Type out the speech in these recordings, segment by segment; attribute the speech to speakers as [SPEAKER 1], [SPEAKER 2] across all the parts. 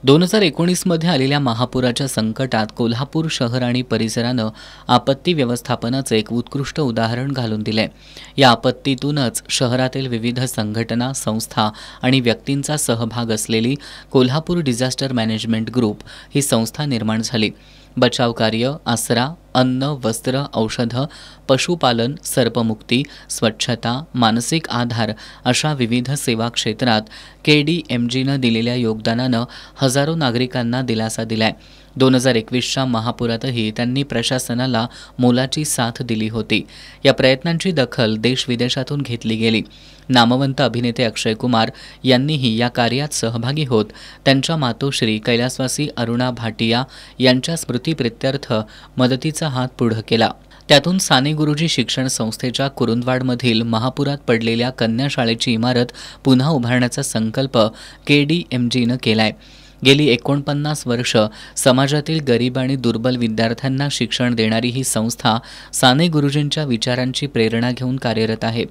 [SPEAKER 1] 2019 मध्ये आलेल्या महापुराच्या संकटात कोल्हापूर शहर आणि परिसरानं आपत्ती व्यवस्थापनाचे एक उत्कृष्ट उदाहरण घालून दिले। या आपत्तीतूनच शहरातील विविध संघटना, संस्था आणि व्यक्तींचा सहभाग असलेली कोल्हापूर डिझास्टर मॅनेजमेंट ग्रुप ही संस्था निर्माण झाली। बचाव कार्य, आसरा, अन्न, वस्त्र, औषधं, पशुपालन, सर्पमुक्ती, स्वच्छता, मानसिक आधार अशा विविध सेवा क्षेत्रात KDMGनं दिलेल्या योगदानानं हजारो नागरिकांना दिलासा दिलाय। 2021च्या महापुरातही त्यांनी प्रशासनाला मोलाची साथ दिली होती। या प्रयत्नांची दखल देश-विदेशातून घेतली गेली। नामवंत अभिनेते अक्षय कुमार यांनीही या कार्यात सहभागी होत त्यांच्या मातोश्री कैलासवासी अरुणा भाटिया यांच्या स्मृतिप्रित्यर्थ मदतीचा हात पुढे केला। त्यातून साने गुरुजी शिक्षण संस्थेच्या कुरुंदवाडमधील महापुरात पडलेल्या कन्या शाळेची इमारत पुन्हा उभारण्याचा संकल्प KDMGनं केलाय। गेली 49 वर्ष समाजातील गरीब आणि दुर्बल विद्यार्थ्यांना शिक्षण देणारी ही संस्था साने गुरुजींच्या विचारांची प्रेरणा घेऊन कार्यरत आहे।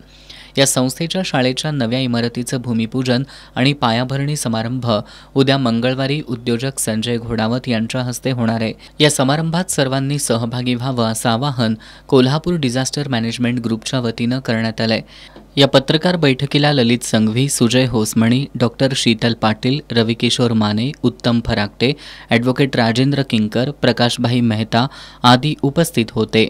[SPEAKER 1] या संस्थेच्या शाळेच्या नव्या इमारतीचं भूमिपूजन आणि पायाभरणी समारंभ उद्या मंगळवारी उद्योजक संजय घोडावत यांच्या हस्ते होणार आहे। या समारंभात सर्वांनी सहभागी व्हावं असं आवाहन कोल्हापूर डिझास्टर मॅनेजमेंट ग्रुपच्या वतीनं करण्यात आलंय। या पत्रकार बैठकीला ललित संघवी, सुजय होसमणी, डॉक्टर शीतल पाटील, रविकिशोर माने, उत्तम फराकटे, ॲडव्होकेट राजेंद्र किंकर, प्रकाशभाई मेहता आदी उपस्थित होते।